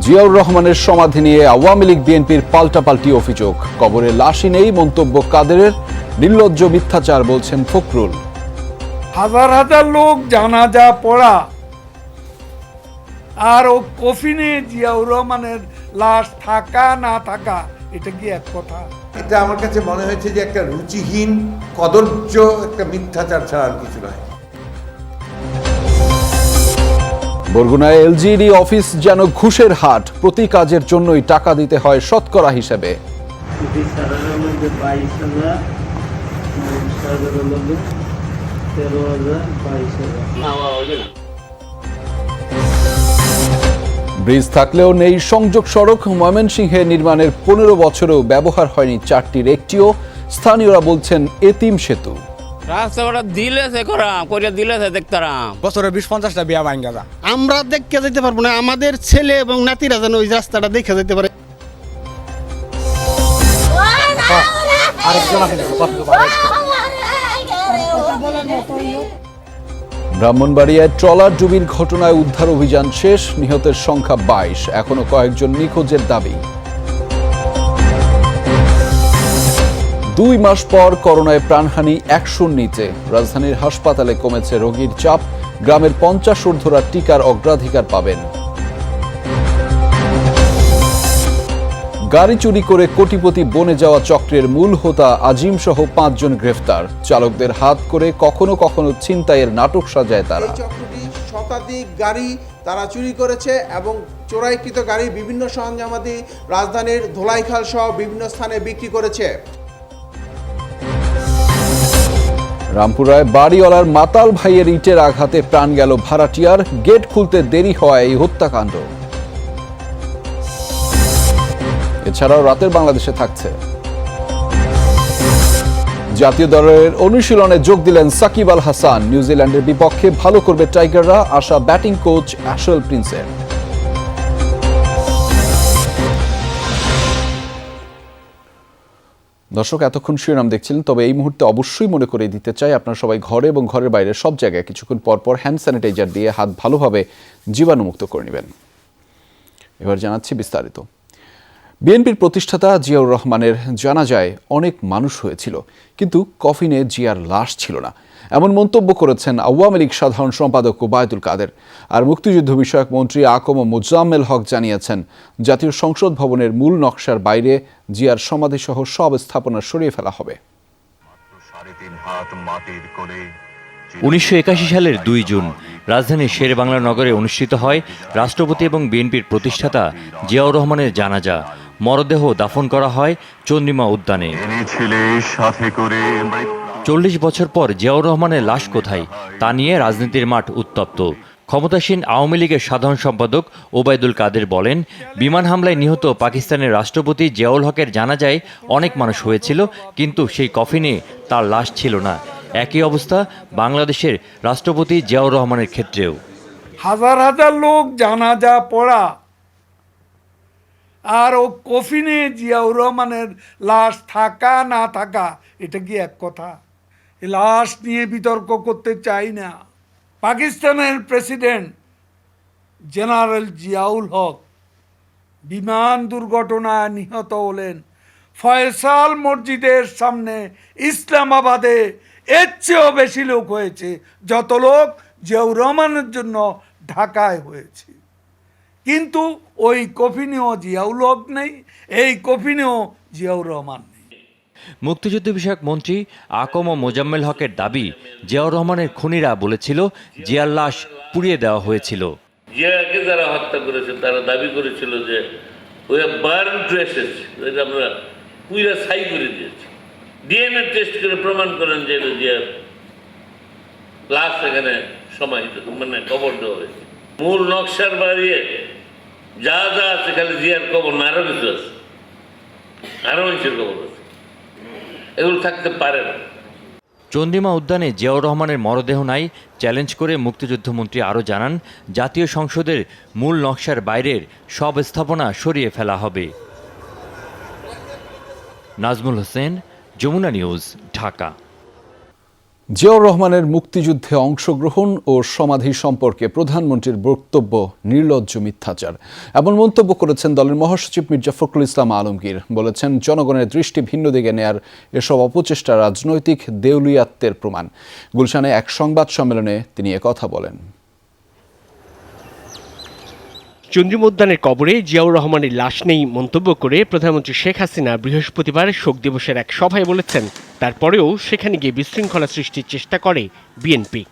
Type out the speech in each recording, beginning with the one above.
জিয়াউর রহমানের সমাধি নিয়ে আওয়ামী লীগ বিএনপির পাল্টাপাল্টি অভিযোগ। কবরে লাশই নেই মন্তব্য কাদেরের। নির্লজ্জ মিথ্যাচার বলছেন ফখরুল। হাজার হাজার লোক জানাজা পড়া আর ও কফিনে জিয়াউর রহমানের লাশ থাকা না থাকা এটা কি এক কথা? এটা আমার কাছে মনে হয়েছে যে একটা রুচিহীন কদর্য একটা মিথ্যাচার ছাড়া আর কিছু নয়। বরগুনায় এলজিইডি অফিস যেন ঘুষের হাট, প্রতি কাজের জন্যই টাকা দিতে হয় শতকরা হিসেবে। ব্রিজ থাকলেও নেই সংযোগ সড়ক। ময়মনসিংহে নির্মাণের 15 বছরেও ব্যবহার হয়নি চারটির একটিও। স্থানীয়রা বলছেন এতিম সেতু। রাস্তাটা দিলেছে করে দিলেছে দেখতাম বছরে 20-50টা বিয়া ভাঙ্গা যা। আমরা দেখতে যেতে পারবো না, আমাদের ছেলে এবং নাতিরা যেন ওই রাস্তাটা দেখে যেতে পারে। ব্রাহ্মণবাড়িয়ায় ট্রলার ডুবির ঘটনায় উদ্ধার অভিযান শেষ। নিহতের সংখ্যা 22, এখনো কয়েকজন নিখোঁজের দাবি। 2 মাস পর করোনায় প্রাণহানি 100-র নিচে। রাজধানীর হাসপাতালে কমেছে রোগীর চাপ। গ্রামের 50 ঊর্ধ্বরা টিকার অগ্রাধিকার পাবেন। গাড়ি চুরি করে কোটিপতি বনে যাওয়া চক্রের মূল হোতা আজিম সহ 5 জন গ্রেফতার। চালকদের হাত করে কখনো কখনো ছিনতাইয়ের নাটক সাজায় তারা। এই চক্রটি শতাধিক গাড়ি তারা চুরি করেছে এবং চোরাইকৃত গাড়ি বিভিন্ন সরঞ্জামাদি রাজধানীর ধোলাইখাল সহ বিভিন্ন স্থানে বিক্রি করেছে। রামপুরায় বাড়িওয়ালার মাতাল ভাইয়ের ইটের আঘাতে প্রাণ গেল ভাড়াটিয়ার। গেট খুলতে দেরি হওয়ায় এই হত্যাকাণ্ড। এছাড়াও রাতের বাংলাদেশে থাকছে জাতীয় দলের অনুশীলনে যোগ দিলেন সাকিব আল হাসান। নিউজিল্যান্ডের বিপক্ষে ভালো করবে টাইগাররা, আশা ব্যাটিং কোচ অ্যাশেল প্রিন্সের। দর্শক, এতক্ষণ শিরোনাম দেখছিলেন, তবে এই মুহূর্তে অবশ্যই মনে করে দিতে চাই আপনারা সবাই ঘরে এবং ঘরের বাইরে সব জায়গায় কিছুক্ষণ পর পর হ্যান্ড স্যানিটাইজার দিয়ে হাত ভালোভাবে জীবাণুমুক্ত করে নেবেন। এবার জানাচ্ছি বিস্তারিত। বিএনপির প্রতিষ্ঠাতা জিয়াউর রহমানের জানাজায় অনেক মানুষ হয়েছিল, কিন্তু কফিনে জিয়ার লাশ ছিল না, এমন মন্তব্য করেছেন আওয়ামী লীগ সাধারণ সম্পাদক ওবায়দুল কাদের। আর মুক্তিযুদ্ধ বিষয়ক মন্ত্রী আকম মোজাম্মেল হক জানিয়েছেন, জাতীয় সংসদ ভবনের মূল নকশার বাইরে জিয়ার সমাধিসহ সব স্থাপনা সরিয়ে ফেলা হবে। 1981 সালের 2 জুন রাজধানীর শেরেবাংলা নগরে অনুষ্ঠিত হয় রাষ্ট্রপতি এবং বিএনপির প্রতিষ্ঠাতা জিয়াউর রহমানের জানাজা। মরদেহ দাফন করা হয় চন্দ্রিমা উদ্যানে। 40 বছর পর জিয়াউর রহমানের লাশ কোথায়, তা নিয়ে রাজনীতির মাঠ উত্তপ্ত। ক্ষমতাসীন আওয়ামী লীগের সাধারণ সম্পাদক ওবায়দুল কাদের বলেন, বিমান হামলায় নিহত পাকিস্তানের রাষ্ট্রপতি জিয়াউল হকের জানাজায় অনেক মানুষ হয়েছিল, কিন্তু সেই কফিনে তার লাশ ছিল না। একই অবস্থা বাংলাদেশের রাষ্ট্রপতি জিয়াউর রহমানের ক্ষেত্রেও। হাজার হাজার লোক জানাজা পড়া আর ও কফিনে জিয়াউর রহমানের লাশ থাকা না থাকা এটা কি এক কথা? এই লাশ নিয়ে বিতর্ক করতে চাই না। পাকিস্তানের প্রেসিডেন্ট জেনারেল জিয়াউল হক বিমান দুর্ঘটনায় নিহত হলেন ফয়সাল মসজিদের সামনে ইসলামাবাদে। এর চেয়েও বেশি লোক হয়েছে যত লোক জিয়াউর রহমানের জন্য ঢাকায় হয়েছে, কিন্তু ওই কফিনেও জিয়াউল হক নেই, এই কফিনেও জিয়াউর রহমান নেই। মুক্তিযুদ্ধ বিষয়ক মন্ত্রী আকম মোজাম্মেল হকের দাবি, জিয়াউর রহমানের খুনিরা বলেছিল জিয়ার লাশ পুড়িয়ে দেওয়া হয়েছিল। জিয়াকে যারা হত্যা করেছে তারা দাবি করেছিল যে ওই বার্ন ট্রেসেস, আমরা পুইরা ছাই করে দিয়েছি। ডিএনএ টেস্ট করে প্রমাণ করেন যে জিয়ার লাশ এখানে সমাহিত মানে কবর দেওয়া হয়েছে। মূল নকশার বাড়িয়ে যা যা আছে খালি জিয়ার কবর না, আরো কিছু আছে, আরো মানুষের কবর আছে, এগুলো থাকতে পারে না। চন্দ্রিমা উদ্যানে জিয়াউর রহমানের মরদেহ নাই চ্যালেঞ্জ করে মুক্তিযুদ্ধমন্ত্রী আরও জানান, জাতীয় সংসদের মূল নকশার বাইরের সব স্থাপনা সরিয়ে ফেলা হবে। নাজমুল হোসেন, যমুনা নিউজ, ঢাকা। জিয়াউর রহমানের মুক্তিযুদ্ধে অংশগ্রহণ ও সমাধি সম্পর্কে প্রধানমন্ত্রীর বক্তব্য নির্লজ্জ মিথ্যাচার, এমন মন্তব্য করেছেন দলের মহাসচিব মির্জা ফখরুল ইসলাম আলমগীর। বলেছেন, জনগণের দৃষ্টি ভিন্ন দিকে নেয়ার এসব অপচেষ্টা রাজনৈতিক দেউলিয়াত্বের প্রমাণ। গুলশানে এক সংবাদ সম্মেলনে তিনি একথা বলেন। চন্দ্রিম উদ্যানের কবরে জিয়াউর রহমানের লাশ নেই মন্তব্য করে প্রধানমন্ত্রী শেখ হাসিনা বৃহস্পতিবার শোক দিবসের এক সভায় বলেছেন, তারপরেও সেখানে গিয়ে বিশৃঙ্খলা সৃষ্টির চেষ্টা করে বিএনপি।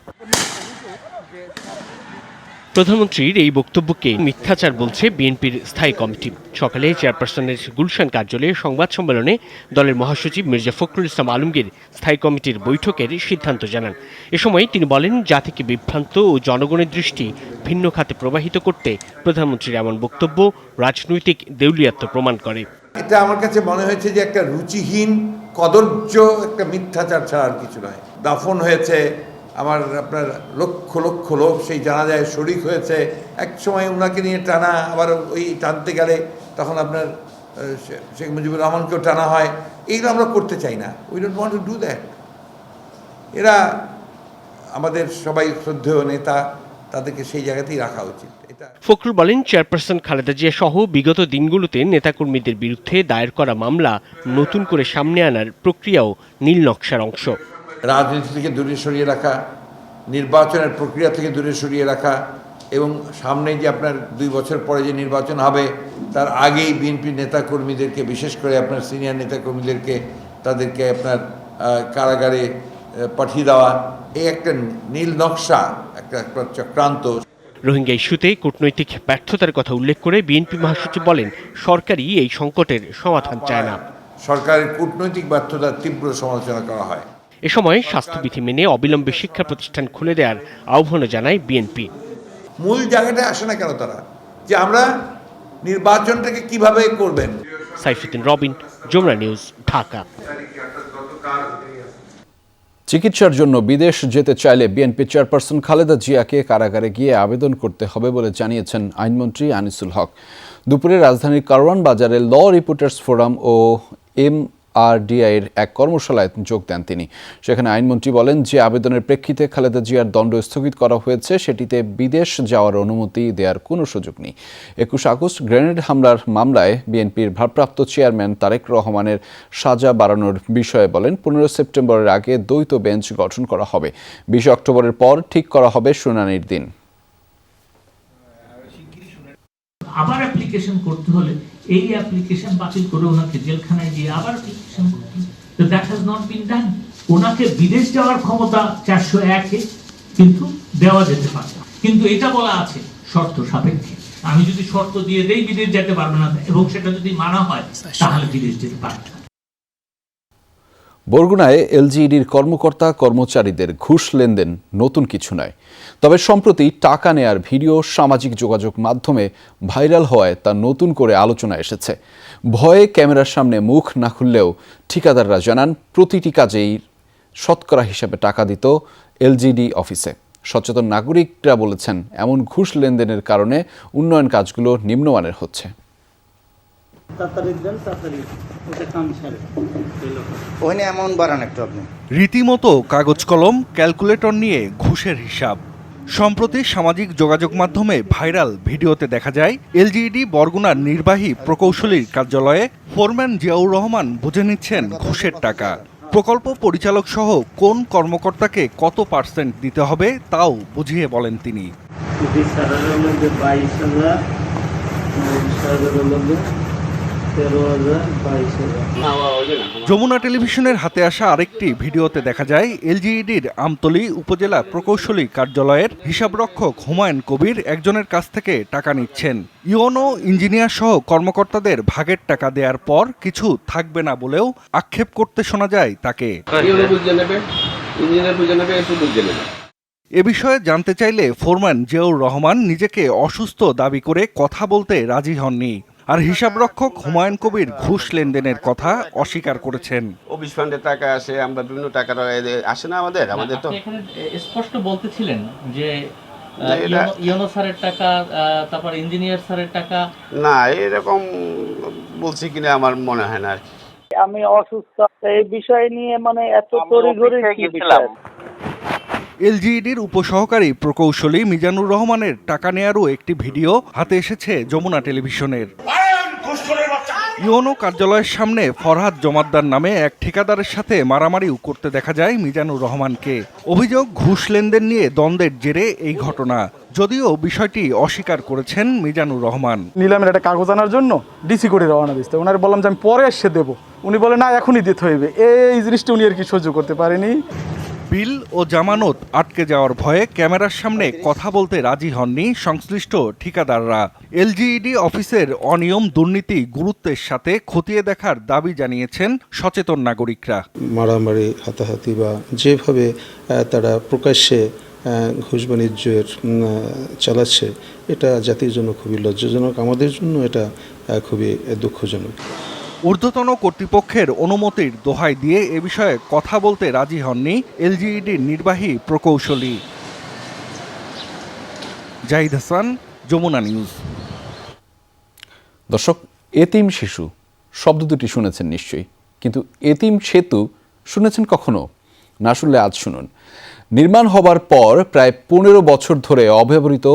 প্রধানমন্ত্রীর এই বক্তব্যকে মিথ্যাচার বলছে বিএনপির স্থায়ী কমিটি। সকালে চেয়ারপারসনের গুলশান কার্যালয়ে সংবাদ সম্মেলনে দলের মহাসচিব মির্জা ফখরুল ইসলাম আলমগীর স্থায়ী কমিটির বৈঠকের সিদ্ধান্ত জানান। এ সময় তিনি বলেন, জাতিকে বিভ্রান্ত ও জনগণের দৃষ্টি ভিন্ন খাতে প্রবাহিত করতে প্রধানমন্ত্রীর এমন বক্তব্য রাজনৈতিক দেউলিয়াত্ব প্রমাণ করে। এটা আমার কাছে মনে হয়েছে যে একটা রুচিহীন কদর্য একটা মিথ্যাচার ছাড়া আর কিছু নয়। দাফন হয়েছে, আপনার লক্ষ লক্ষ লোক সেই জানাজায় শরিক হয়েছে। এক সময় ওনাকে নিয়ে টানা, আবার ওই টানতে গেলে তখন আপনার শেখ মুজিবুর রহমানকেও টানা হয়। এইগুলো আমরা করতে চাই না। We don't want to do that. এরা আমাদের সবাই শ্রদ্ধেয় নেতা, তাদেরকে সেই জায়গাতেই রাখা উচিত। ফখরুল বলেন, চেয়ারপারসন খালেদা জিয়া সহ বিগত দিনগুলোতে নেতাকর্মীদের বিরুদ্ধে দায়ের করা মামলা নতুন করে সামনে আনার প্রক্রিয়াও নীল নকশার অংশ। রাজনীতি থেকে দূরে সরিয়ে রাখা, নির্বাচনের প্রক্রিয়া থেকে দূরে সরিয়ে রাখা, এবং সামনে যে আপনার 2 বছর পরে যে নির্বাচন হবে তার আগেই বিএনপি নেতাকর্মীদেরকে, বিশেষ করে আপনার সিনিয়র নেতাকর্মীদেরকে তাদেরকে আপনার কারাগারে পাঠিয়ে দেওয়া, এই একটা নীল নকশা, একটা চক্রান্ত। রোহিঙ্গা ইস্যুতে কূটনৈতিক ব্যর্থতার কথা উল্লেখ করে বিএনপি মহাসচিব বলেন, সরকারই এই সংকটের সমাধান চায় না। সরকারের কূটনৈতিক ব্যর্থতার তীব্র সমালোচনা করা হয়। এ সময় স্বাস্থ্যবিধি মেনে অবিলম্বে শিক্ষা প্রতিষ্ঠান খুলে দেওয়ার আহ্বানও জানায় বিএনপি। মূল জায়গাটা আসে না কেন তারা, যে আমরা নির্বাচনটাকে কিভাবে করবেন। সাইফুদ্দিন রবিন, যমুনা নিউজ, ঢাকা। চিকিৎসার জন্য বিদেশ যেতে চাইলে বিএনপি চেয়ারপারসন খালেদা জিয়াকে কারাগারে গিয়ে আবেদন করতে হবে বলে জানিয়েছেন আইনমন্ত্রী আনিসুল হক। দুপুরে রাজধানীর কারওয়ান বাজারে ল রিপোর্টার্স ফোরাম ও MRDI-এর এক কর্মশালায় যোগ দেন তিনি। সেখানে আইনমন্ত্রী বলেন, যে আবেদনের প্রেক্ষিতে খালেদা জিয়ার দণ্ড স্থগিত করা হয়েছে সেটিতে বিদেশ যাওয়ার অনুমতি দেওয়ার কোনো সুযোগ নেই। 21 আগস্ট গ্রেনেড হামলার মামলায় বিএনপির ভারপ্রাপ্ত চেয়ারম্যান তারেক রহমানের সাজা বাড়ানোর বিষয়ে বলেন, 15 সেপ্টেম্বরের আগে দ্বৈত বেঞ্চ গঠন করা হবে। 20 অক্টোবরের পর ঠিক করা হবে শুনানির দিন। আবার অ্যাপ্লিকেশন করতে হলে এই অ্যাপ্লিকেশন বাতিল করে ওনাকে জেলখানায় গিয়ে আবার অ্যাপ্লিকেশন করতে হবে। তো দ্যাট হ্যাজ নট বিন ডান। ওনাকে বিদেশ যাওয়ার ক্ষমতা 401-এ কিন্তু দেওয়া যেতে পারে, কিন্তু এটা বলা আছে শর্ত সাপেক্ষে। আমি যদি শর্ত দিয়ে দেই বিদেশ যেতে পারবে না, এবং সেটা যদি মানা হয় তাহলে বিদেশ যেতে পারবে না। বরগুনায় এলজিইডির কর্মকর্তা কর্মচারীদের ঘুষ লেনদেন নতুন কিছু নয়, তবে সম্প্রতি টাকা নেয়ার ভিডিও সামাজিক যোগাযোগ মাধ্যমে ভাইরাল হওয়ায় তা নতুন করে আলোচনা এসেছে। ভয়ে ক্যামেরার সামনে মুখ না খুললেও ঠিকাদাররা জানান, প্রতিটি কাজেই শতকরা হিসাবে টাকা দিত এলজিইডি অফিসে। সচেতন নাগরিকরা বলেছেন, এমন ঘুষ লেনদেনের কারণে উন্নয়ন কাজগুলো নিম্নমানের হচ্ছে। রীতিমতো কাগজ কলম, ক্যালকুলেটর নিয়ে ঘুষের হিসাব। সম্প্রতি সামাজিক যোগাযোগ মাধ্যমে ভাইরাল ভিডিওতে দেখা যায়, এলজিইডি বরগুনার নির্বাহী প্রকৌশলীর কার্যালয়ে ফোরম্যান জিয়াউর রহমান বুঝে নিচ্ছেন ঘুষের টাকা। প্রকল্প পরিচালক সহ কোন কর্মকর্তাকে কত % দিতে হবে তাও বুঝিয়ে বলেন তিনি। যমুনা টেলিভিশনের হাতে আসা আরেকটি ভিডিওতে দেখা যায়, এলজিইডির আমতলী উপজেলা প্রকৌশলী কার্যালয়ের হিসাবরক্ষক হুমায়ুন কবির একজনের কাছ থেকে টাকা নিচ্ছেন। ইউনো ইঞ্জিনিয়ার সহ কর্মকর্তাদের ভাগের টাকা দেওয়ার পর কিছু থাকবে না বলেও আক্ষেপ করতে শোনা যায় তাকে। এ বিষয়ে জানতে চাইলে ফোরম্যান জিয়াউর রহমান নিজেকে অসুস্থ দাবি করে কথা বলতে রাজি হননি। আর হিসাবরক্ষক হুমায়ুন কবির ঘুষ লেনদেনের কথা অস্বীকার করেছেন। অফিস ফান্ডের টাকা আসে, আমরা বিভিন্ন টাকা আসে না আমাদের তো এখানে স্পষ্ট বলতেছিলেন যে ইউনো স্যারের টাকা, তারপর ইঞ্জিনিয়ার স্যারের টাকা। না, এরকম বলছি কিনা আমার মনে হয় না আর কি। আমি অসুস্থ, এই বিষয় নিয়ে মানে এত তড়িঘড়ি ছিলাম, এলজিইডির উপসহকারী প্রকৌশলী মিজানুর রহমানের টাকা নেয়ারও একটি ভিডিও হাতে এসেছে যমুনা টেলিভিশনের। ইউনো কার্যালয়ের সামনে ফরহাদ জমাদ্দার নামে এক ঠিকাদারের সাথে মারামারিও করতে দেখা যায় মিজানুর রহমানকে। অভিযোগ ঘুষ লেনদেন নিয়ে দ্বন্দ্বের জেরে এই ঘটনা, যদিও বিষয়টি অস্বীকার করেছেন মিজানুর রহমান। নিলামের একটা কাগজ আনার জন্য ডিসি করে রওনা দিতে ওনার বললাম যে আমি পরে এসে দেবো, উনি বলে না এখনই দিতে হইবে। এই জিনিসটা উনি আর কি সহ্য করতে পারেনি। বিল ও জামানত আটকে যাওয়ার ভয়ে ক্যামেরার সামনে কথা বলতে রাজি হননি সংশ্লিষ্ট ঠিকাদাররা। এলজিইডি অফিসের অনিয়ম দুর্নীতি গুরুত্বের সাথে খতিয়ে দেখার দাবি জানিয়েছেন সচেতন নাগরিকরা। মারামারি হাতাহাতি বা যেভাবে তারা প্রকাশ্যে ঘুষ বাণিজ্যের চালাচ্ছে, এটা জাতির জন্য খুবই লজ্জাজনক, আমাদের জন্য এটা খুবই দুঃখজনক। ঊর্ধ্বতন কর্তৃপক্ষের অনুমতির দোহাই দিয়ে এ বিষয়ে কথা বলতে রাজি হননি এলজিইডির নির্বাহী প্রকৌশলী। জাহিদ হাসান, যমুনা নিউজ। দর্শক, এতিম শিশু শব্দ দুটি শুনেছেন নিশ্চয়ই, কিন্তু এতিম সেতু শুনেছেন কখনো? না শুনলে আজ শুনুন। নির্মাণ হবার পর প্রায় 15 বছর ধরে অব্যবহৃত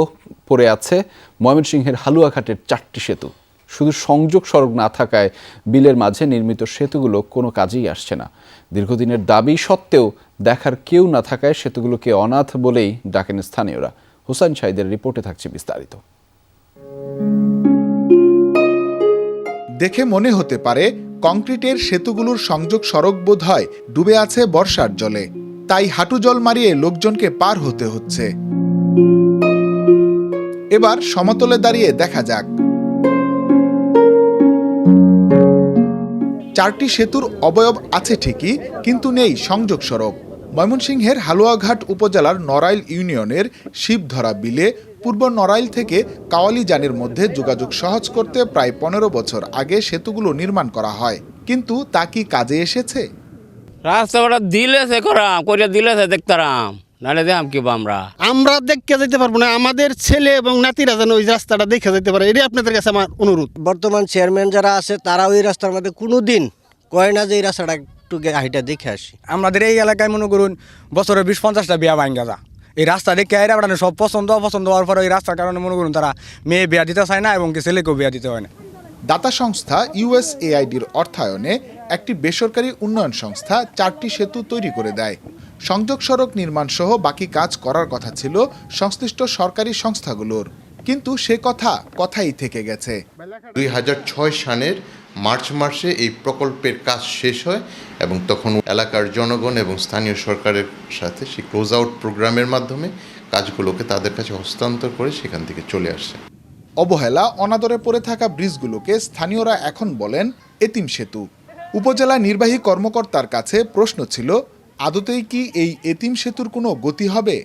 পড়ে আছে ময়মনসিংহের হালুয়াঘাটের 4টি সেতু। শুধু সংযোগ সড়ক না থাকায় বিলের মাঝে নির্মিত সেতুগুলো কোনো কাজেই আসছে না। দীর্ঘদিনের দাবি সত্ত্বেও দেখার কেউ না থাকায় সেতুগুলোকে অনাথ বলেই ডাকেন স্থানীয়রা। হুসাইন শাহিদের রিপোর্টে থাকছে বিস্তারিত। দেখে মনে হতে পারে কংক্রিটের সেতুগুলোর সংযোগ সড়ক বোধহয় ডুবে আছে বর্ষার জলে, তাই হাঁটু জল মারিয়ে লোকজনকে পার হতে হচ্ছে। এবার সমতলে দাঁড়িয়ে দেখা যাক। 4টি সেতুর অবয়ব আছে ঠিকই, কিন্তু নেই সংযোগ সড়ক। ময়মনসিংহের হালুয়াঘাট উপজেলার নড়াইল ইউনিয়নের শিবধরা বিলে পূর্ব নড়াইল থেকে কাওয়ালিজানের মধ্যে যোগাযোগ সহজ করতে প্রায় 15 বছর আগে সেতুগুলো নির্মাণ করা হয়, কিন্তু তা কি কাজে এসেছে? রাস্তাটা দিলেছে করাম করিয়া দিলেছে দেখতাম, নাহলে দেখাম কি আমরা দেখতে যেতে পারবো না, আমাদের ছেলে এবং নাতিরা যেন ওই রাস্তাটা দেখে যেতে পারে, এটাই আপনাদের কাছে আমার অনুরোধ। বর্তমান চেয়ারম্যান যারা আছে তারা ওই রাস্তার মধ্যে কোনো দিন কয় না যে এই রাস্তাটা একটু হাইটা দেখে আসি। আমাদের এই এলাকায় মনে করুন বছরে 20-50টা বিয়া ভাঙ্গা যা, এই রাস্তা দেখে এরা মানে সব পছন্দ অপছন্দ হওয়ার পরে এই রাস্তার কারণে মনে করুন তারা মেয়ে বিয়া দিতে চায় না এবং ছেলেকেও বিয়া দিতে হয় না। দাতা সংস্থা USAIDর অর্থায়নে একটি বেসরকারি উন্নয়ন সংস্থা 4টি সেতু তৈরি করে দেয়। সংযোগ সড়ক নির্মাণ সহ বাকি কাজ করার কথা ছিল সংশ্লিষ্ট সরকারি সংস্থাগুলোর, কিন্তু সে কথাই থেকে গেছে। 2006 সালের মার্চ মাসে এই প্রকল্পের কাজ শেষ হয় এবং তখন এলাকার জনগণ এবং স্থানীয় সরকারের সাথে সেই ক্লোজ আউট প্রোগ্রামের মাধ্যমে কাজগুলোকে তাদের কাছে হস্তান্তর করে সেখান থেকে চলে আসছে। অবহেলা অনাদরে পড়ে থাকা ব্রিজগুলোকে স্থানীয়রা এখন বলেন এতিম সেতু। উপজেলা নির্বাহী কর্মকর্তার কাছে প্রশ্ন ছিল, আদতেই কি এই এতিম সেতুর কোনো গতি হবে?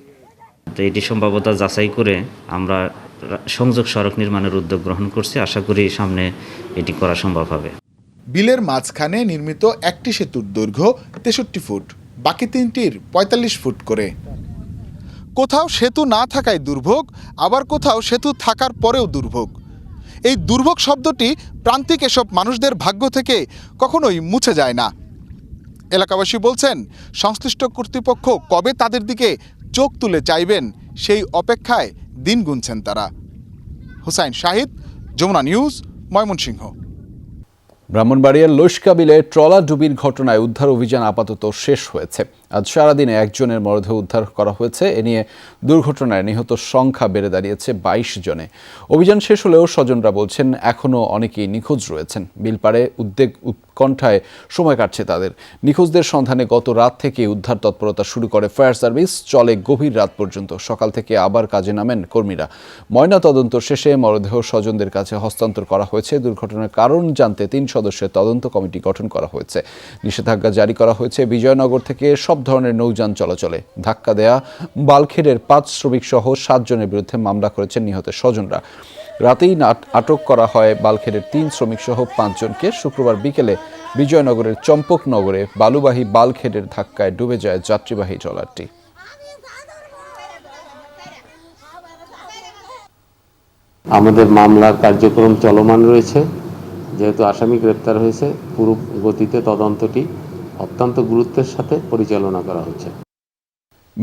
তো এটি সম্ভাব্যতা যাচাই করে আমরা সংযোগ সড়ক নির্মাণের উদ্যোগ গ্রহণ করছি, আশা করি সামনে এটি করা সম্ভব হবে। বিলের মাঝখানে নির্মিত একটি সেতুর দৈর্ঘ্য 63 ফুট, বাকি 3টির 45 ফুট করে। কোথাও সেতু না থাকায় দুর্ভোগ, আবার কোথাও সেতু থাকার পরেও দুর্ভোগ। এই দুর্ভোগ শব্দটি প্রান্তিক এসব মানুষদের ভাগ্য থেকে কখনোই মুছে যায় না। এলাকাবাসী বলছেন, সংশ্লিষ্ট কর্তৃপক্ষ কবে তাদের দিকে চোখ তুলে চাইবেন সেই অপেক্ষায় দিন গুনছেন তারা। হুসাইন শাহিদ, যমুনা নিউজ, ময়মনসিংহ। ব্রাহ্মণবাড়িয়ার লস্কা বিলে ট্রলার ডুবির ঘটনায় উদ্ধার অভিযান আপাতত শেষ হয়েছে। আজ সারাদিনে একজনের মরদেহ উদ্ধার করা হয়েছে। এ নিয়ে দুর্ঘটনায় নিহত সংখ্যা বেড়ে দাঁড়িয়েছে 22 জনে। অভিযান শেষ হলেও স্বজনরা বলছেন এখনও অনেকেই নিখোঁজ রয়েছেন। বিলপাড়ে উদ্বেগ উৎকণ্ঠায় সময় কাটছে তাদের। নিখোঁজদের সন্ধানে গত রাত থেকে উদ্ধার তৎপরতা শুরু করে ফায়ার সার্ভিস, চলে গভীর রাত পর্যন্ত। সকাল থেকে আবার কাজে নামেন কর্মীরা। ময়না তদন্ত শেষে মরদেহ স্বজনদের কাছে হস্তান্তর করা হয়েছে। দুর্ঘটনার কারণ জানতে 3 সদস্যের তদন্ত কমিটি গঠন করা হয়েছে। নিষেধাজ্ঞা জারি করা হয়েছে বিজয়নগর থেকে সব ধরনের নৌযান চলাচলে। ধাক্কা দেয়া বালখেড়ের 5 শ্রমিক সহ 7 জনের বিরুদ্ধে মামলা করেছেন নিহতের স্বজনরা। রাতেই আটক করা হয় বালখেড়ের 3 শ্রমিক সহ 5 জনকে। শুক্রবার বিকেলে বিজয়নগরের চম্পকনগরে বালুবাহী বালখেড়ের ধাক্কায় ডুবে যায় যাত্রীবাহী ট্রলারটি। আমাদের মামলার কার্যক্রম চলমান রয়েছে। যেহেতু আসামি গ্রেপ্তার হয়েছে, পুরো গতিতে তদন্তটি অত্যন্ত গুরুত্বের সাথে পরিচালনা করা হচ্ছে।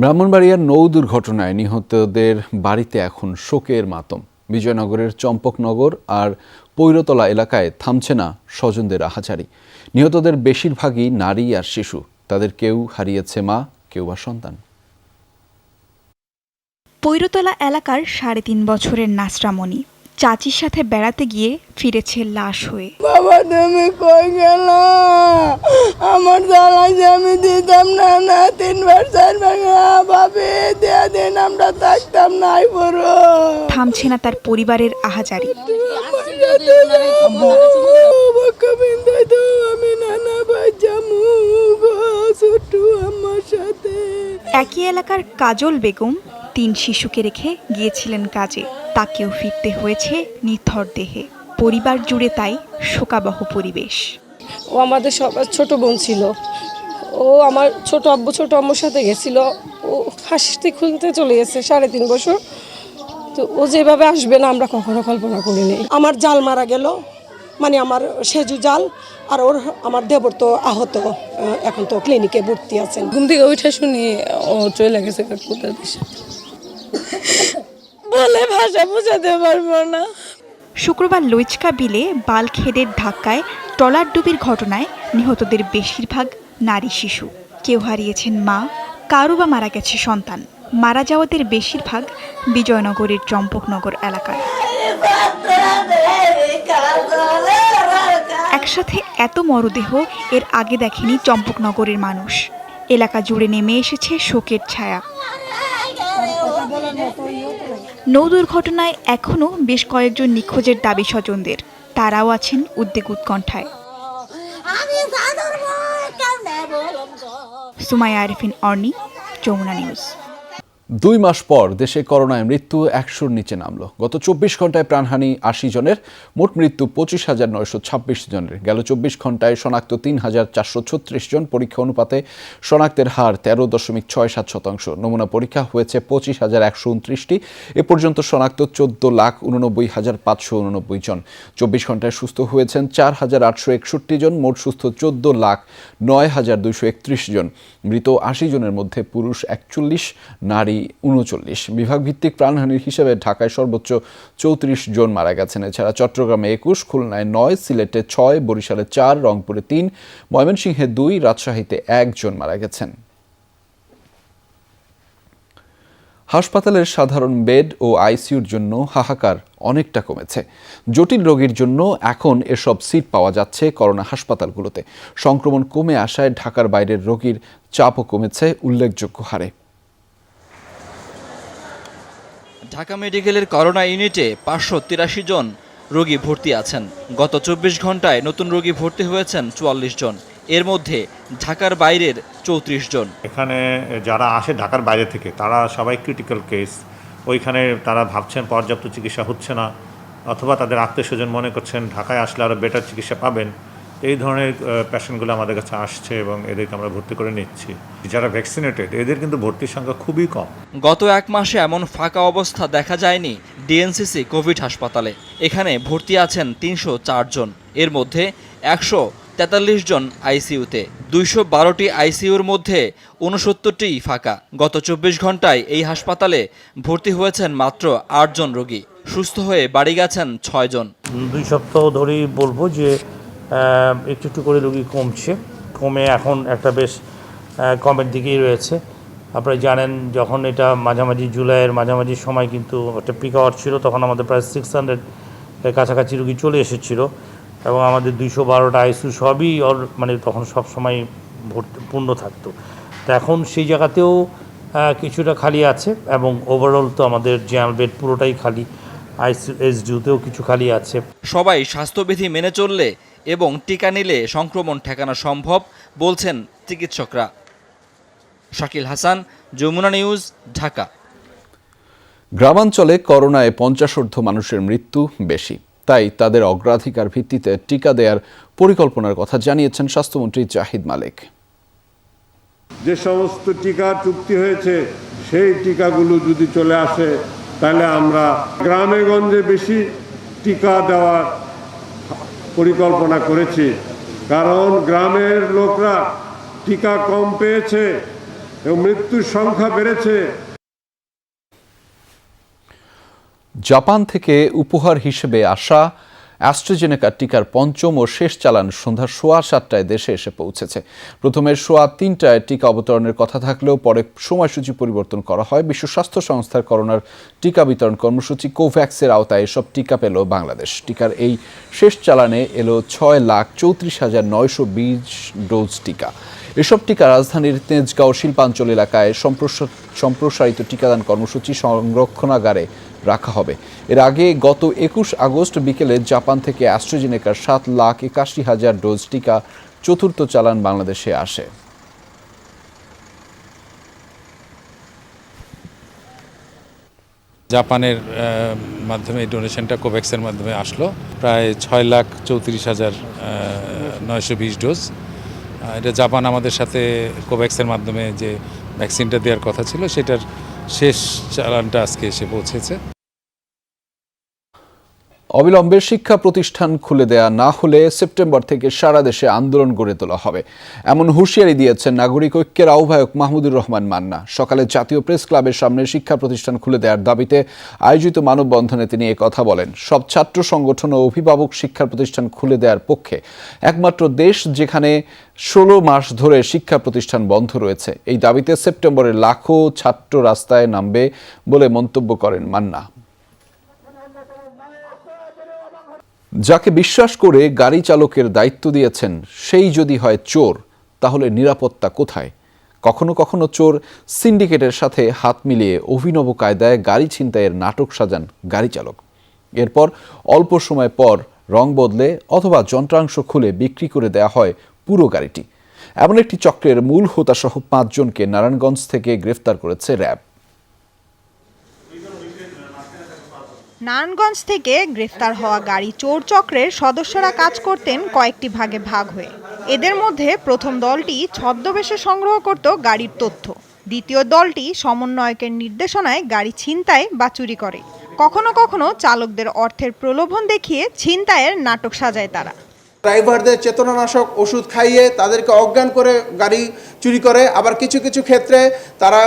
ব্রাহ্মণবাড়িয়ার নৌ দুর্ঘটনায় নিহতদের বাড়িতে এখন শোকের মাতম। বিজয়নগরের চম্পকনগর আর পৈরতলা এলাকায় থামছে না স্বজনদের আহাজারি। নিহতদের বেশিরভাগই নারী আর শিশু। তাদের কেউ হারিয়েছে মা, কেউ বা সন্তান। পৈরতলা এলাকার 3.5 বছরের নাসরামণি চাচির সাথে বেড়াতে গিয়ে ফিরেছে লাশ হয়ে। বাবা তুমি কই গেলা? আমার জ্বালাই যে আমি দিতাম না, 3বার 4বার ভাবে দেয়া দেন, আমরা থাকতাম নাই বড়। থামছে না তার পরিবারের আহাজারি। আমি নানা ভাই যামু ছোট আমার সাথে। একই এলাকার কাজল বেগম 3 শিশুকে রেখে গিয়েছিলেন কাজে। তাকেও ফিরতে হয়েছে নিথর দেহে। পরিবার জুড়ে তাই শোকাবহ পরিবেশ। ও আমাদের সবার ছোট বোন ছিল। ও আমার ছোট আব্বু ছোট আম্মুর সাথে গেছিল। ও হাসতে খুলতে চলে গেছে 3.5 বছর। তো ও যেভাবে আসবে না আমরা কখনো কল্পনা করিনি। আমার জাল মারা গেল, মানে আমার সেজু জাল, আর ওর আমার দেবর তো আহত, এখন তো ক্লিনিকে ভর্তি আছেন। ঘুম থেকে উঠে শুনি ও চলে গেছে কোথায় দেশে, বলে ভাষা বোঝাতে পারবো না। শুক্রবার লইচকা বিলে বালখেডের ধাক্কায় ট্রলার ডুবির ঘটনায় নিহতদের বেশিরভাগ নারী শিশু। কেউ হারিয়েছেন মা, কারো বা মারা গেছে সন্তান। মারা যাওয়াদের বেশিরভাগ বিজয়নগরের চম্পকনগর এলাকায়। একসাথে এত মরদেহ এর আগে দেখেনি চম্পকনগরের মানুষ। এলাকা জুড়ে নেমে এসেছে শোকের ছায়া। নৌ দুর্ঘটনায় এখনও বেশ কয়েকজন নিখোঁজের দাবি স্বজনদের। তারাও আছেন উদ্বেগ উৎকণ্ঠায়। সুমাইয়া আরিফিন অর্নি, যমুনা নিউজ। 2 মাস পর দেশে করোনায় মৃত্যু 100-র নিচে নামলো। গত 24 ঘন্টায় প্রাণহানি 80 জনের, মোট মৃত্যু 25,926 জনের। গেল 24 ঘন্টায় শনাক্ত 3,436 জন। পরীক্ষা অনুপাতে শনাক্তের হার 13.67%। নমুনা পরীক্ষা হয়েছে 25,129টি। এ পর্যন্ত শনাক্ত 14,89,589 জন। 24 ঘন্টায় সুস্থ হয়েছেন 4,861 জন। মোট সুস্থ 14,09,231 জন। মৃত 80 জনের মধ্যে পুরুষ 41, নারী 39। বিভাগ ভিত্তিক প্রাণহানির হিসেবে ঢাকায় সর্বোচ্চ 34 জন মারা গেছেন। এছাড়া চট্টগ্রামে 21, খুলনায় 9, সিলেটে 6, বরিশালে 4, রংপুরে 3, ময়মনসিংহে 2, রাজশাহীতে 1 জন মারা গেছেন। হাসপাতালের সাধারণ বেড ও আইসিইউর জন্য হাহাকার অনেকটা কমেছে। জটিল রোগীর জন্য এখন এসব সিট পাওয়া যাচ্ছে করোনা হাসপাতালগুলোতে। সংক্রমণ কমে আসায় ঢাকার বাইরের রোগীর চাপও কমেছে উল্লেখযোগ্য হারে। ঢাকা মেডিকেলের করোনা ইউনিটে 583 জন রোগী ভর্তি আছেন। গত 24 ঘন্টায় নতুন রোগী ভর্তি হয়েছেন 44 জন। এর মধ্যে ঢাকার বাইরের 34 জন। এখানে যারা আসে ঢাকার বাইরে থেকে তারা সবাই ক্রিটিক্যাল কেস। ওইখানে তারা ভাবছেন পর্যাপ্ত চিকিৎসা হচ্ছে না, অথবা তাদের আত্মীয়স্বজন মনে করছেন ঢাকায় আসলে আরও বেটার চিকিৎসা পাবেন। এই ধরনের পেশেন্টগুলো আমাদের কাছে আসছে এবং এদেরকে আমরা ভর্তি করে নিচ্ছি। যারা ভ্যাকসিনেটেড এদের কিন্তু ভর্তির সংখ্যা খুবই কম। গত 1 মাসে এমন ফাঁকা অবস্থা দেখা যায়নি ডিএনসিসি কোভিড হাসপাতালে। এখানে ভর্তি আছেন 304 জন। এর মধ্যে 143 জন আইসিইউতে। 212টি আইসিইউর মধ্যে 69টিই ফাঁকা। গত 24 ঘন্টায় এই হাসপাতালে ভর্তি হয়েছেন মাত্র 8 জন রোগী। সুস্থ হয়ে বাড়ি গেছেন 6 জন। 2 সপ্তাহ ধরেই বলবো যে একটু একটু করে রোগী কমে এখন একটা বেশ কমের দিকেই রয়েছে। আপনারা জানেন যখন এটা মাঝামাঝি জুলাইয়ের মাঝামাঝি সময় কিন্তু একটা পিক আওয়ার ছিল, তখন আমাদের প্রায় 600 এর কাছাকাছি রোগী চলে এসেছিল এবং আমাদের 212টা আইসিইউ সবই মানে তখন সব সময় পূর্ণ থাকতো। তো এখন সেই জায়গাতেও কিছুটা খালি আছে এবং ওভারঅল তো আমাদের জেনারেল বেড পুরোটাই খালি। আইসিইউতেও কিছু খালি আছে। সবাই স্বাস্থ্যবিধি মেনে চললে এবং টিকা নিলে সংক্রমণ ঠেকানো সম্ভব বলছেন চিকিৎসকরা। শাকিল হাসান, যমুনা নিউজ, ঢাকা। গ্রামাঞ্চলে করোনায় 50 মানুষের মৃত্যু বেশি, তাই তাদের অগ্রাধিকার ভিত্তিতে টিকা দেওয়ার পরিকল্পনার কথা জানিয়েছেন স্বাস্থ্যমন্ত্রী জাহিদ মালিক। যে সমস্ত টিকা চুক্তি হয়েছে সেই টিকাগুলো যদি চলে আসে তাহলে আমরা গ্রামে গঞ্জে বেশি টিকা দেওয়ার পরিকল্পনা করেছি, কারণ গ্রামের লোকরা টিকা কম পেয়েছে এবং মৃত্যুর সংখ্যা বেড়েছে। জাপান থেকে উপহার হিসেবে আসা অ্যাস্ট্রাজেনেকা টিকার পঞ্চম ও শেষ চালান সন্ধ্যা 7:15টায় দেশে এসে পৌঁছেছে। প্রথমে 3:15টায় টিকা অবতরণের কথা থাকলেও পরে সময়সূচি পরিবর্তন করা হয়। বিশ্ব স্বাস্থ্য সংস্থার করোনার টিকা বিতরণ কর্মসূচি কোভ্যাক্সের আওতায় এসব টিকা পেল বাংলাদেশ। টিকার এই শেষ চালানে এলো 6,34,920 ডোজ টিকা। এসব টিকা রাজধানীর তেজগাঁও শিল্পাঞ্চল এলাকায় সম্প্রসারিত টিকাদান কর্মসূচি সংরক্ষণাগারে রাখা হবে। এর আগে গত 21 আগস্ট বিকেলে জাপান থেকে অ্যাস্ট্রাজেনেকার 7,81,000 ডোজ টিকা চতুর্থ চালান বাংলাদেশে আসে। জাপানের মাধ্যমে এই ডোনেশনটা কোভ্যাক্সের মাধ্যমে আসলো, প্রায় 6,34,920 ডোজ। এটা জাপান আমাদের সাথে কোভ্যাক্সের মাধ্যমে যে ভ্যাকসিনটা দেওয়ার কথা ছিল সেটার শেষ চালানটা আজকে এসে পৌঁছেছে। অবিলম্বে শিক্ষা প্রতিষ্ঠান খুলে দেয়া না হলে সেপ্টেম্বর থেকে সারা দেশে আন্দোলন গড়ে তোলা হবে, এমন হুঁশিয়ারি দিয়েছেন নাগরিক ঐক্যের আহ্বায়ক মাহমুদুর রহমান মান্না। সকালে জাতীয় প্রেস ক্লাবের সামনে শিক্ষা প্রতিষ্ঠান খুলে দেওয়ার দাবিতে আয়োজিত মানববন্ধনে তিনি কথা বলেন। সব ছাত্র সংগঠন ও অভিভাবক শিক্ষা প্রতিষ্ঠান খুলে দেওয়ার পক্ষে। একমাত্র দেশ যেখানে 16 মাস ধরে শিক্ষা প্রতিষ্ঠান বন্ধ রয়েছে। এই দাবিতে সেপ্টেম্বরে লাখো ছাত্র রাস্তায় নামবে বলে মন্তব্য করেন মান্না। যাকে বিশ্বাস করে গাড়ি চালকের দায়িত্ব দিয়েছেন সেই যদি হয় চোর, তাহলে নিরাপত্তা কোথায়? কখনো কখনো চোর সিন্ডিকেটের সাথে হাত মিলিয়ে অভিনব কায়দায় গাড়ি ছিনতাইয়ের নাটক সাজান গাড়ি চালক। এরপর অল্প সময় পর রং বদলে অথবা যন্ত্রাংশ খুলে বিক্রি করে দেয়া হয় পুরো গাড়িটি। এমন একটি চক্রের মূল হোতাসহ 5 জনকে নারায়ণগঞ্জ থেকে গ্রেফতার করেছে র্যাব। নারায়ণগঞ্জ থেকে গ্রেফতার হওয়া গাড়ি চোর চক্রের সদস্যরা কাজ করতেন কয়েকটি ভাগে ভাগ হয়ে। এদের মধ্যে প্রথম দলটি ছদ্মবেশে সংগ্রহ করত গাড়ির তথ্য, দ্বিতীয় দলটি সমন্বয়কের নির্দেশনায় গাড়ি ছিনতাই বা চুরি করে। কখনো কখনো চালকদের অর্থের প্রলোভন দেখিয়ে ছিনতাইয়ের নাটক সাজায় তারা। ড্রাইভারদের চেতনানাশক ওষুধ খাইয়ে তাদেরকে অজ্ঞান করে গাড়ি চুরি করে। আবার কিছু কিছু ক্ষেত্রে তারা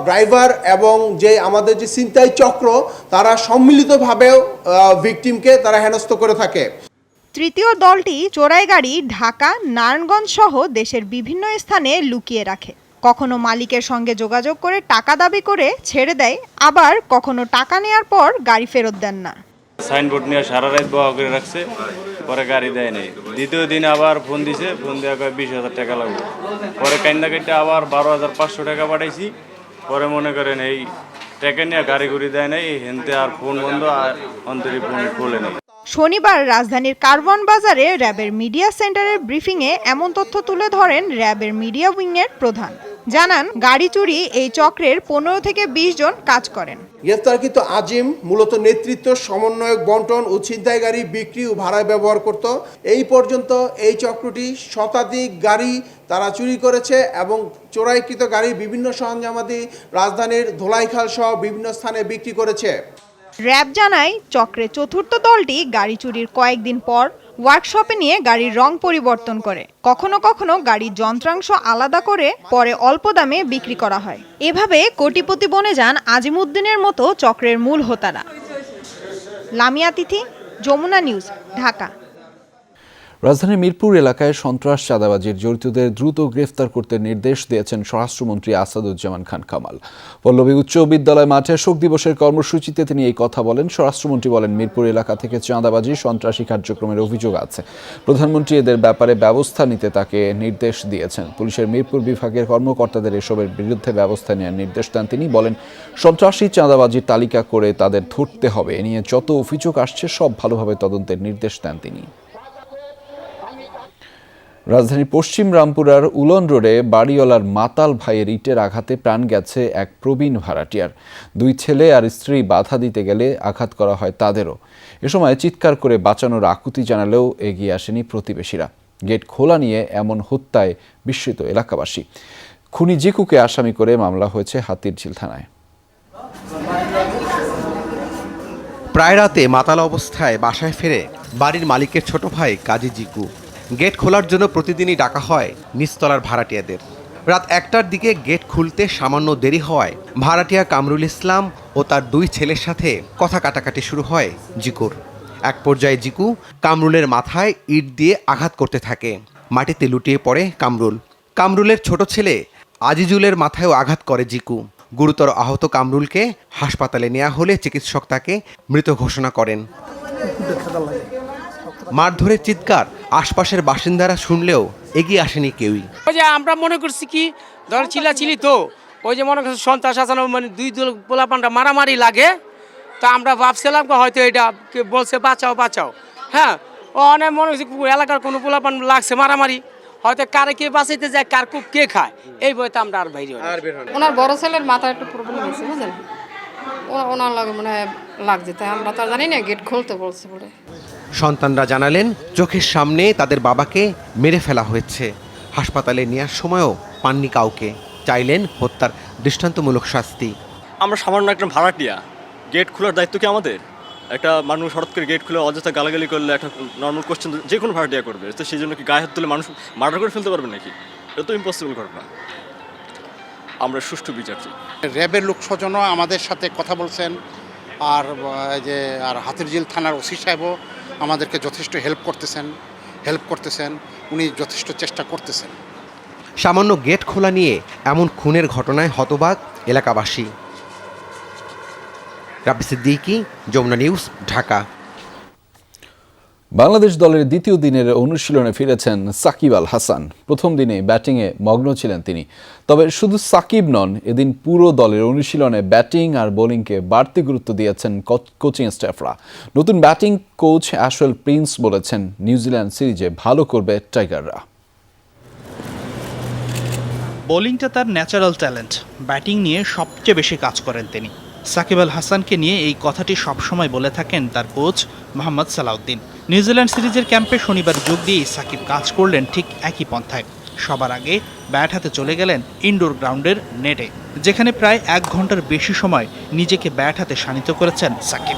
ড্রাইভার এবং যে আমাদের যে ছিনতাই চক্র তারা সম্মিলিতভাবেও ভিকটিমকে তারা হেনস্থ করে থাকে। তৃতীয় দলটি চোরাই গাড়ি ঢাকা, নারায়ণগঞ্জ সহ দেশের বিভিন্ন স্থানে লুকিয়ে রাখে। কখনো মালিকের সঙ্গে যোগাযোগ করে টাকা দাবি করে ছেড়ে দেয়, আবার কখনো টাকা নেওয়ার পর গাড়ি ফেরত দেন না। সাইনবোর্ড নিয়ে সারা রাত বহা করে রাখছে, পরে গাড়ি দেয় নেই। দ্বিতীয় দিন আবার ফোন দিছে, ফোন দেওয়া 20,000 টাকা লাগবে। পরে কাইন্দা কাইতে আবার 12,500 টাকা পাঠাইছি। পরে মনে করেন এই টাকা নিয়ে গাড়ি ঘুরি দেয় নাই, হেনতে আর ফোন বন্ধ, আর অন্তরি ফোন খুলে নেই। শনিবার রাজধানীর কারওয়ান বাজারে র্যাবের মিডিয়া সেন্টারের ব্রিফিংয়ে এমন তথ্য তুলে ধরেন র্যাবের মিডিয়া উইংয়ের প্রধান। জানান, গাড়ি চুরি এই চক্রের 15 থেকে 20 জন কাজ করেন। গ্রেফতারকৃত আজিম মূলত নেতৃত্ব, সমন্বয়ক, বন্টন ও ছিনতাই গাড়ি বিক্রি ও ভাড়ায় ব্যবহার করত। এই পর্যন্ত এই চক্রটি শতাধিক গাড়ি তারা চুরি করেছে এবং চোরাইকৃত গাড়ি বিভিন্ন সরঞ্জামাদি রাজধানীর ধোলাইখাল সহ বিভিন্ন স্থানে বিক্রি করেছে। র্যাব জানায়, চক্রের চতুর্থ দলটি গাড়ি চুরির কয়েকদিন পর ওয়ার্কশপে নিয়ে গাড়ির রং পরিবর্তন করে। কখনো কখনো গাড়ির যন্ত্রাংশ আলাদা করে পরে অল্প দামে বিক্রি করা হয়। এভাবে কোটিপতি বনে যান আজিমউদ্দিনের মতো চক্রের মূল হোতারা। লামিয়া তিথি, যমুনা নিউজ, ঢাকা। রাজধানীর মিরপুর এলাকায় সন্ত্রাস চাঁদাবাজির জড়িতদের দ্রুত গ্রেফতার করতে নির্দেশ দিয়েছেন স্বরাষ্ট্রমন্ত্রী আসাদুজ্জামান খান কামাল। পল্লবী উচ্চ বিদ্যালয় মাঠে শোক দিবসের কর্মসূচিতে তিনি এই কথা বলেন। স্বরাষ্ট্রমন্ত্রী বলেন, মিরপুর এলাকা থেকে চাঁদাবাজি, সন্ত্রাসী কার্যক্রমের অভিযোগ আছে। প্রধানমন্ত্রী এদের ব্যাপারে ব্যবস্থা নিতে তাকে নির্দেশ দিয়েছেন। পুলিশের মিরপুর বিভাগের কর্মকর্তাদের এসবের বিরুদ্ধে ব্যবস্থা নেওয়ার নির্দেশ দেন তিনি। বলেন, সন্ত্রাসী চাঁদাবাজির তালিকা করে তাদের ধরতে হবে। এ নিয়ে যত অভিযোগ আসছে সব ভালোভাবে তদন্তের নির্দেশ দেন তিনি। রাজধানীর পশ্চিম রামপুরার উলন রোডে বাড়িওয়ালার মাতাল ভাইয়ের ইটের আঘাতে প্রাণ গেছে এক প্রবীণ ভাড়াটিয়ার। 2 ছেলে আর স্ত্রী বাধা দিতে গেলে আঘাত করা হয় তাদেরও। এ সময় চিৎকার করে বাঁচানোর আকুতি জানালেও এগিয়ে আসেনি প্রতিবেশীরা। গেট খোলা নিয়ে এমন হত্যায় বিস্মিত এলাকাবাসী। খুনি জিকুকে আসামি করে মামলা হয়েছে হাতিরঝিল থানায়। প্রায় রাতে মাতাল অবস্থায় বাসায় ফেরে বাড়ির মালিকের ছোট ভাই কাজী জিকু। গেট খোলার জন্য প্রতিদিনই ডাকা হয় নিচতলার ভাড়াটিয়াদের। রাত 1টার দিকে গেট খুলতে সামান্য দেরি হওয়ায় ভাড়াটিয়া কামরুল ইসলাম ও তার 2 ছেলের সাথে কথা কাটাকাটি শুরু হয় জিকুর। এক পর্যায়ে জিকু কামরুলের মাথায় ইট দিয়ে আঘাত করতে থাকে। মাটিতে লুটিয়ে পড়ে কামরুলের ছোট ছেলে আজিজুলের মাথায়ও আঘাত করে জিকু। গুরুতর আহত কামরুলকে হাসপাতালে নেওয়া হলে চিকিৎসক তাকে মৃত ঘোষণা করেন। মারধরের চিৎকার আশপাশের বাসিন্দারা শুনলেও এগিয়ে আসেনি কেউই। ওই যে আমরা মনে করছি কি ধর চিল্লাচিল্লি তো ওই যে মনে করছি সন্ত্রাস আসানো মানে দুই দল পোলাপানটা মারামারি লাগে, তা আমরা ভাবছিলাম হয়তো এটা বলছে বাঁচাও বাঁচাও। হ্যাঁ, ও অনেক মনে করছি এলাকার কোনো পোলাপান লাগছে মারামারি, হয়তো কারে কে বাঁচাইতে যায় কার কুপ কে খায়, এই বইতে আমরা আর বাইরে। ওনার বড় ছেলের মাথায় একটু প্রবলেম হয়েছে বুঝলেন, ওনার লাগে মানে লাগছে, তাই আমরা তো জানি না গেট খুলতে বলছে বলে। সন্তানরা জানালেন চোখের সামনে তাদের বাবাকে মেরে ফেলা হয়েছে। হাসপাতালে নেওয়ার সময়ও পাননি কাউকে। চাইলেন হত্যার দৃষ্টান্তমূলক শাস্তি। আমরা সামান্য একটা ভাড়াটিয়া, গেট খোলার দায়িত্ব কি আমাদের? একটা মানুষ হঠাৎ করে গেট খুলে অযথা গালাগালি করলে একটা নর্মাল কোশ্চেন যে কোনো ভাড়াটিয়া করবে, তো সেই জন্য কি গায়ে হাত তুলে মানুষ মার্ডার করে ফেলতে পারবে নাকি? এটা তো ইম্পসিবল ঘটনা। আমরা সুষ্ঠু বিচার চাই। র্যাবের লোক স্বজনও আমাদের সাথে কথা বলছেন, আর হাতিরঝিল থানার ওসি সাহেবও আমাদেরকে যথেষ্ট হেল্প করতেছেন, উনি যথেষ্ট চেষ্টা করতেছেন। সামান্য গেট খোলা নিয়ে এমন খুনের ঘটনায় হতবাক এলাকাবাসী। রাব্বি সিদ্দিকী, যমুনা নিউজ, ঢাকা। বাংলাদেশ দলের দ্বিতীয় দিনের অনুশীলনে ফিরেছেন সাকিব আল হাসান। প্রথম দিনে ব্যাটিংয়ে মগ্ন ছিলেন তিনি। তবে শুধু সাকিব নন, এদিন পুরো দলের অনুশীলনে ব্যাটিং আর বোলিংকে বাড়তি গুরুত্ব দিয়েছেন কোচিং স্টাফরা। নতুন ব্যাটিং কোচ অ্যাশওয়েল প্রিন্স বলেছেন নিউজিল্যান্ড সিরিজে ভালো করবে টাইগাররা। বোলিংটা তার ন্যাচারাল ট্যালেন্ট, ব্যাটিং নিয়ে সবচেয়ে বেশি কাজ করেন তিনি। সাকিব আল হাসানকে নিয়ে এই কথাটি সবসময় বলে থাকেন তার কোচ মোহাম্মদ সালাউদ্দিন। নিউজিল্যান্ড সিরিজের ক্যাম্পে শনিবার যোগ দিয়েই সাকিব কাজ করলেন ঠিক একই পন্থায়। সবার আগে ব্যাট হাতে চলে গেলেন ইনডোর গ্রাউন্ডের নেটে, যেখানে প্রায় 1 ঘন্টার বেশি সময় নিজেকে ব্যাট হাতে শানিত করেছেন সাকিব।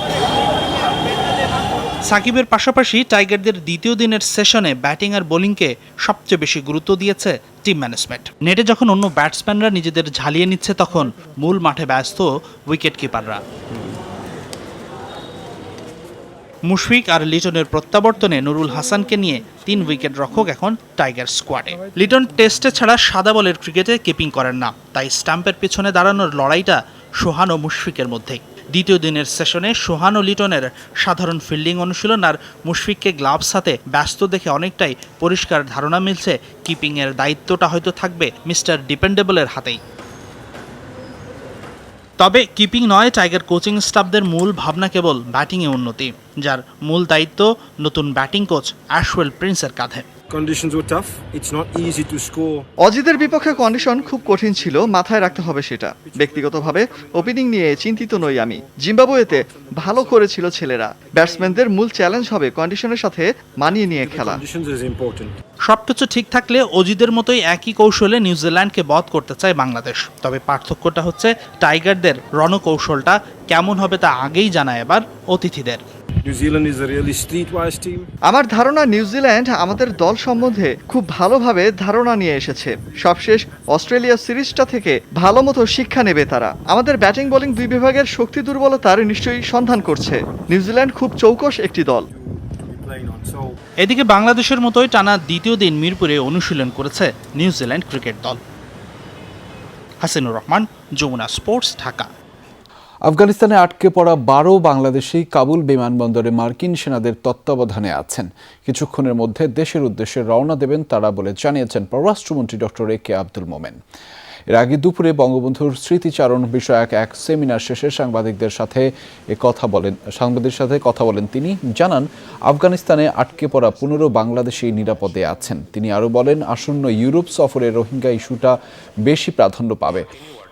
সাকিবের পাশাপাশি টাইগারদের দ্বিতীয় দিনের সেশনে ব্যাটিং আর বোলিংকে সবচেয়ে বেশি গুরুত্ব দিয়েছে টিম ম্যানেজমেন্ট। নেটে যখন অন্য ব্যাটসম্যানরা নিজেদের ঝালিয়ে নিচ্ছে, তখন মূল মাঠে ব্যস্ত উইকেট কিপাররা। মুশফিক আর লিটনের প্রত্যাবর্তনে নুরুল হাসানকে নিয়ে 3 উইকেট রক্ষক এখন টাইগার স্কোয়াডে। লিটন টেস্টে ছাড়া সাদা বলের ক্রিকেটে কিপিং করেন না, তাই স্টাম্পের পিছনে দাঁড়ানোর লড়াইটা সোহান ও মুশফিকের মধ্যেই। দ্বিতীয় দিনের সেশনে সোহান ও লিটনের সাধারণ ফিল্ডিং অনুশীলন আর মুশফিককে গ্লাভস হাতে ব্যস্ত দেখে অনেকটাই পরিষ্কার ধারণা মিলছে কিপিংয়ের দায়িত্বটা হয়তো থাকবে মিস্টার ডিপেন্ডেবলের হাতেই। তবে কিপিং নয়, টাইগার কোচিং স্টাফদের মূল ভাবনা কেবল ব্যাটিংয়ে উন্নতি, যার মূল দায়িত্ব নতুন ব্যাটিং কোচ অ্যাশওয়েল প্রিন্সের কাঁধে। অজিদের বিপক্ষে কন্ডিশন খুব কঠিন ছিল, মাথায় রাখতে হবে সেটা। ব্যক্তিগতভাবে ওপেনিং নিয়ে চিন্তিত নই আমি। জিম্বাবুয়েতে ভালো করেছিল ছেলেরা। ব্যাটসম্যানদের মূল চ্যালেঞ্জ হবে কন্ডিশনের সাথে মানিয়ে নিয়ে খেলা। সবকিছু ঠিক থাকলে অজিদের মতোই একই কৌশলে নিউজিল্যান্ডকে বধ করতে চায় বাংলাদেশ। তবে পার্থক্যটা হচ্ছে টাইগারদের রণকৌশলটা কেমন হবে তা আগেই জানায় এবার অতিথিদের। আমার ধারণা নিউজিল্যান্ড আমাদের দল সম্বন্ধে খুব ভালোভাবে ধারণা নিয়ে এসেছে। সবশেষ অস্ট্রেলিয়া সিরিজটা থেকে ভালো মতো শিক্ষা নেবে তারা। আমাদের ব্যাটিং বোলিং 2 বিভাগের শক্তি দুর্বলতার নিশ্চয়ই সন্ধান করছে। নিউজিল্যান্ড খুব চৌকস একটি দল। এদিকে বাংলাদেশের মতোই টানা দ্বিতীয় দিন মিরপুরে অনুশীলন করেছে নিউজিল্যান্ড ক্রিকেট দল। হাসিনুর রহমান, যমুনা স্পোর্টস, ঢাকা। আফগানিস্তানে আটকে পড়া 12 বাংলাদেশি কাবুল বিমানবন্দরে মার্কিন সেনাদের তত্ত্বাবধানে আছেন। কিছুক্ষণের মধ্যে দেশের উদ্দেশ্যে রওনা দেবেন তারা বলে জানিয়েছেন পররাষ্ট্রমন্ত্রী ডক্টর এ কে আব্দুল মোমেন। এর আগে দুপুরে বঙ্গবন্ধুর স্মৃতিচারণ বিষয়ক এক সেমিনার শেষে সাংবাদিকদের সাথে কথা বলেন তিনি। জানান, আফগানিস্তানে আটকে পড়া 15 বাংলাদেশি নিরাপদে আছেন। তিনি আরও বলেন, আসন্ন ইউরোপ সফরে রোহিঙ্গা ইস্যুটা বেশি প্রাধান্য পাবে।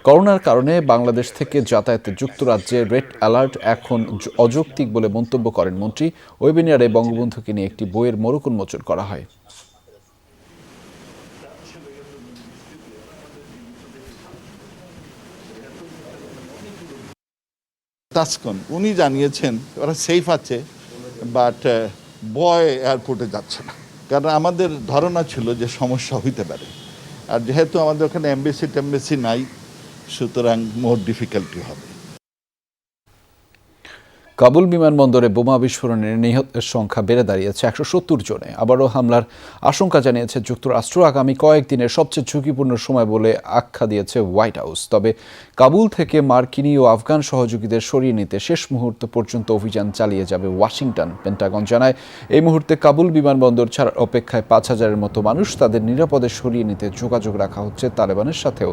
করোনার কারণে বাংলাদেশ থেকে যাতায়াতে যুক্তরাজ্যে রেড অ্যালার্ট এখন অযৌক্তিক বলে মন্তব্য করেন মন্ত্রী। ওয়েবিনারে বঙ্গবন্ধুকে নিয়ে একটি বইয়ের মোড়ক উন্মোচন করা হয়। তাসকন উনি জানিয়েছেন ওরা সেফ আছে, বাট বয় এয়ারপোর্টে যাচ্ছে না, কারণ আমাদের ধারণা ছিল যে সমস্যা হইতে পারে। আর যেহেতু আমাদের ওখানে এমবেসি নাই, সুতরাং মোর ডিফিকাল্টি হবে। কাবুল বিমানবন্দরে বোমা বিস্ফোরণে নিহতের সংখ্যা বেড়ে দাঁড়িয়েছে 170 জনে। আবারও হামলার আশঙ্কা জানিয়েছে যুক্তরাষ্ট্র। আগামী কয়েকদিনের সবচেয়ে ঝুঁকিপূর্ণ সময় বলে আখ্যা দিয়েছে হোয়াইট হাউস। তবে কাবুল থেকে মার্কিনী ও আফগান সহযোগীদের সরিয়ে নিতে শেষ মুহূর্ত পর্যন্ত অভিযান চালিয়ে যাবে ওয়াশিংটন। পেন্টাগন জানায় এই মুহূর্তে কাবুল বিমানবন্দর ছাড়ার অপেক্ষায় 5000-এর মতো মানুষ। তাদের নিরাপদে সরিয়ে নিতে যোগাযোগ রাখা হচ্ছে তালেবানের সাথেও।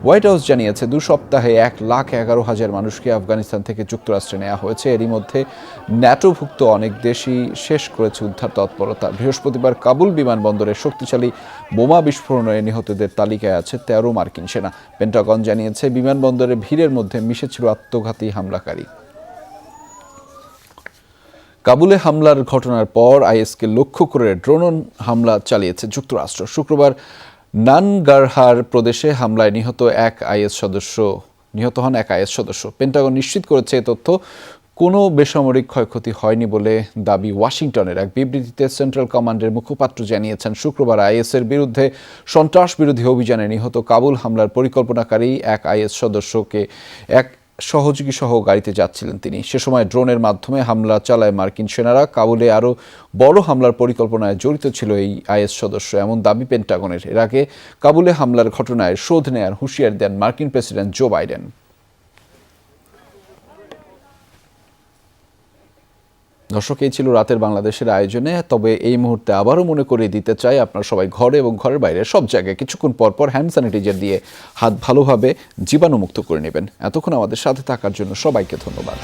হোয়াইট হাউস জানিয়েছে 2 সপ্তাহে 1,11,000 মানুষকে আফগানিস্তান থেকে যুক্তরাষ্ট্রে নেওয়া হয়েছে। এরই মধ্যে ন্যাটোভুক্ত অনেক দেশই শেষ করেছে উদ্ধার তৎপরতা। বৃহস্পতিবার কাবুল বিমানবন্দরে শক্তিশালী বোমা বিস্ফোরণে নিহতদের তালিকায় আছে 13 মার্কিন সেনা। পেন্টাগন জানিয়েছে বিমানবন্দরে ভিড়ের মধ্যে মিশেছিল আত্মঘাতী হামলাকারী। কাবুলে হামলার ঘটনার পর আইএসকে লক্ষ্য করে ড্রোন হামলা চালিয়েছে যুক্তরাষ্ট্র। শুক্রবার নানগারহার প্রদেশে হামলায় নিহত হন এক আইএস সদস্য। পেন্টাগন নিশ্চিত করেছে এ তথ্য। কোনো বেসামরিক ক্ষয়ক্ষতি হয়নি বলে দাবি ওয়াশিংটনের। এক বিবৃতিতে সেন্ট্রাল কমান্ডের মুখপাত্র জানিয়েছেন শুক্রবার আইএসের বিরুদ্ধে সন্ত্রাস বিরোধী অভিযানে নিহত কাবুল হামলার পরিকল্পনাকারী এক আইএস সদস্যকে এক সহযোগী সহ গাড়িতে যাচ্ছিলেন তিনি। সে সময় ড্রোনের মাধ্যমে হামলা চালায় মার্কিন সেনারা। কাবুলে আরও বড় হামলার পরিকল্পনায় জড়িত ছিল এই আইএস সদস্য, এমন দাবি পেন্টাগনের। এর আগে কাবুলে হামলার ঘটনায় শোধ নেয়ার হুঁশিয়ারি দেন মার্কিন প্রেসিডেন্ট জো বাইডেন। দর্শক, এই ছিল রাতের বাংলাদেশের আয়োজনে। তবে এই মুহূর্তে আবারও মনে করিয়ে দিতে চাই, আপনারা সবাই ঘরে এবং ঘরের বাইরে সব জায়গায় কিছুক্ষণ পর হ্যান্ড স্যানিটাইজার দিয়ে হাত ভালোভাবে জীবাণুমুক্ত করে নেবেন। এতক্ষণ আমাদের সাথে থাকার জন্য সবাইকে ধন্যবাদ।